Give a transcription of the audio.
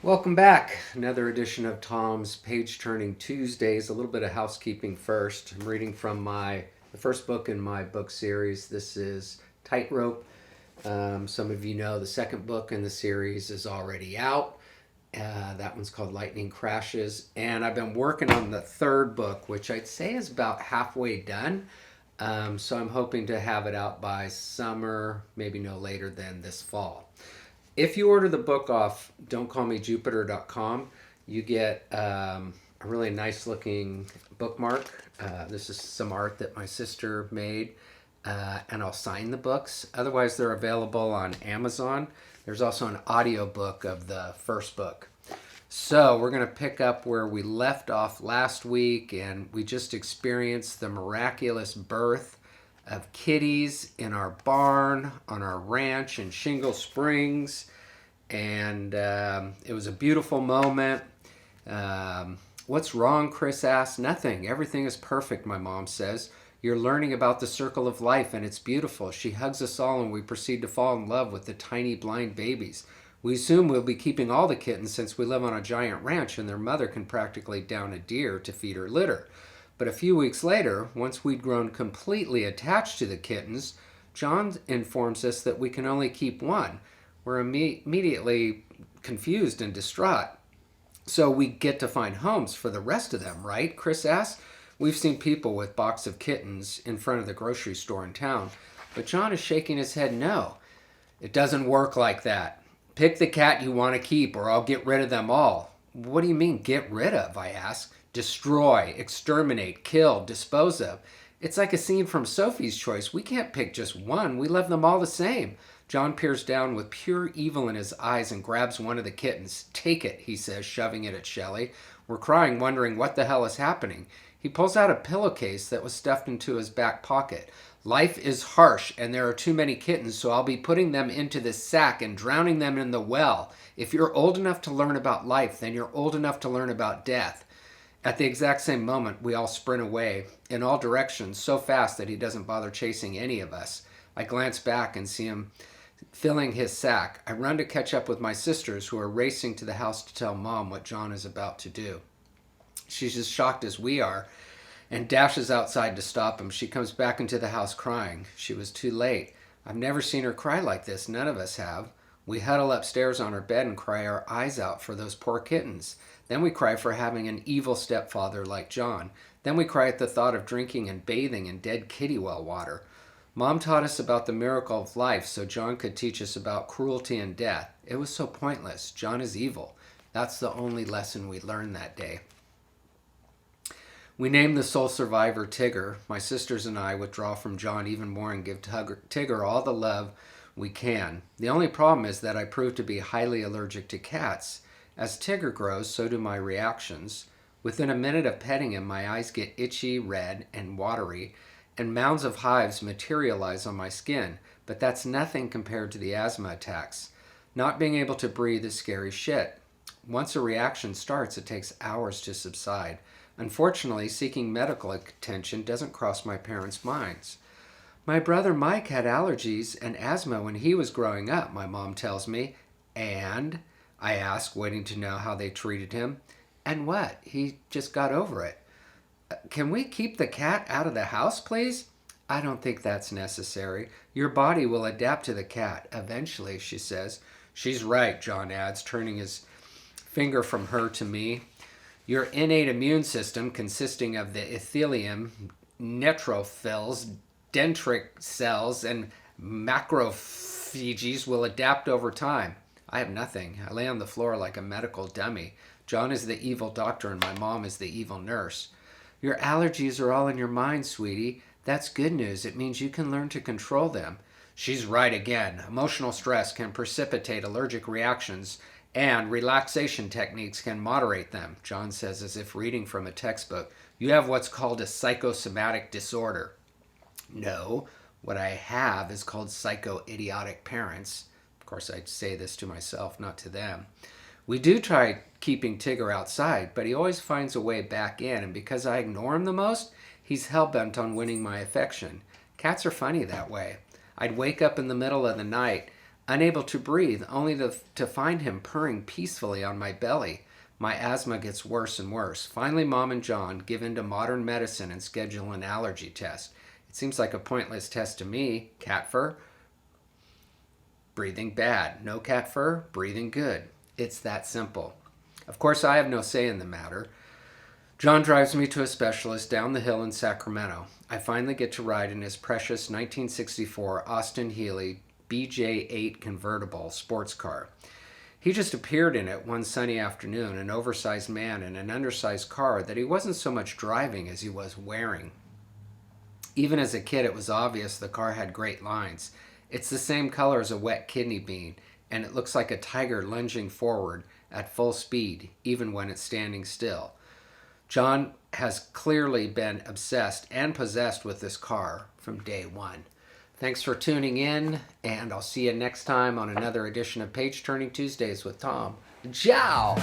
Welcome back. Another edition of Tom's Page Turning Tuesdays. A little bit of housekeeping first. I'm reading from the first book in my book series. This is Tightrope. Some of you know the second book in the series is already out. That one's called Lightning Crashes. And I've been working on the third book, which I'd say is about halfway done. So I'm hoping to have it out by summer, maybe no later than this fall. If you order the book off don'tcallmejupiter.com, you get a really nice looking bookmark. This is some art that my sister made, and I'll sign the books. Otherwise, they're available on Amazon. There's also an audio book of the first book. So we're going to pick up where we left off last week, and we just experienced the miraculous birth of kitties in our barn on our ranch in Shingle Springs. And it was a beautiful moment. What's wrong? Chris asked. Nothing. Everything is perfect, my mom says. You're learning about the circle of life, and it's beautiful. She hugs us all, and we proceed to fall in love with the tiny blind babies. We assume we'll be keeping all the kittens since we live on a giant ranch and their mother can practically down a deer to feed her litter. But a few weeks later, once we'd grown completely attached to the kittens, John informs us that we can only keep one. We're immediately confused and distraught. So we get to find homes for the rest of them, right? Chris asks. We've seen people with box of kittens in front of the grocery store in town, but John is shaking his head no. It doesn't work like that. Pick the cat you want to keep or I'll get rid of them all. What do you mean get rid of? I ask. Destroy, exterminate, kill, dispose of. It's like a scene from Sophie's Choice. We can't pick just one. We love them all the same. John peers down with pure evil in his eyes and grabs one of the kittens. Take it, he says, shoving it at Shelley. We're crying, wondering what the hell is happening. He pulls out a pillowcase that was stuffed into his back pocket. Life is harsh, and there are too many kittens, so I'll be putting them into this sack and drowning them in the well. If you're old enough to learn about life, then you're old enough to learn about death. At the exact same moment, we all sprint away, in all directions, so fast that he doesn't bother chasing any of us. I glance back and see him filling his sack. I run to catch up with my sisters, who are racing to the house to tell Mom what John is about to do. She's as shocked as we are and dashes outside to stop him. She comes back into the house crying. She was too late. I've never seen her cry like this. None of us have. We huddle upstairs on her bed and cry our eyes out for those poor kittens. Then we cry for having an evil stepfather like John. Then we cry at the thought of drinking and bathing in dead kitty well water. Mom taught us about the miracle of life so John could teach us about cruelty and death. It was so pointless. John is evil. That's the only lesson we learned that day. We name the sole survivor Tigger. My sisters and I withdraw from John even more and give Tigger all the love we can. The only problem is that I prove to be highly allergic to cats. As Tigger grows, so do my reactions. Within a minute of petting him, my eyes get itchy, red, and watery, and mounds of hives materialize on my skin. But that's nothing compared to the asthma attacks. Not being able to breathe is scary shit. Once a reaction starts, it takes hours to subside. Unfortunately, seeking medical attention doesn't cross my parents' minds. My brother Mike had allergies and asthma when he was growing up, my mom tells me. And? I ask, waiting to know how they treated him. And what? He just got over it. Can we keep the cat out of the house, please? I don't think that's necessary. Your body will adapt to the cat, eventually, she says. She's right, John adds, turning his finger from her to me. Your innate immune system, consisting of the epithelium, neutrophils, dendritic cells, and macrophages, will adapt over time. I have nothing. I lay on the floor like a medical dummy. John is the evil doctor and my mom is the evil nurse. Your allergies are all in your mind, sweetie. That's good news. It means you can learn to control them. She's right again. Emotional stress can precipitate allergic reactions, and relaxation techniques can moderate them, John says as if reading from a textbook. You have what's called a psychosomatic disorder. No, what I have is called psycho-idiotic parents. Of course, I say this to myself, not to them. We do try keeping Tigger outside, but he always finds a way back in, and because I ignore him the most, he's hell-bent on winning my affection. Cats are funny that way. I'd wake up in the middle of the night Unable to breathe, only to find him purring peacefully on my belly. My asthma gets worse and worse. Finally, Mom and John give in to modern medicine and schedule an allergy test. It seems like a pointless test to me. Cat fur? Breathing bad. No cat fur? Breathing good. It's that simple. Of course, I have no say in the matter. John drives me to a specialist down the hill in Sacramento. I finally get to ride in his precious 1964 Austin Healey BJ8 convertible sports car. He just appeared in it one sunny afternoon, an oversized man in an undersized car that he wasn't so much driving as he was wearing. Even as a kid, it was obvious the car had great lines. It's the same color as a wet kidney bean, and it looks like a tiger lunging forward at full speed, even when it's standing still. John has clearly been obsessed and possessed with this car from day one. Thanks for tuning in, and I'll see you next time on another edition of Page Turning Tuesdays with Tom. Ciao!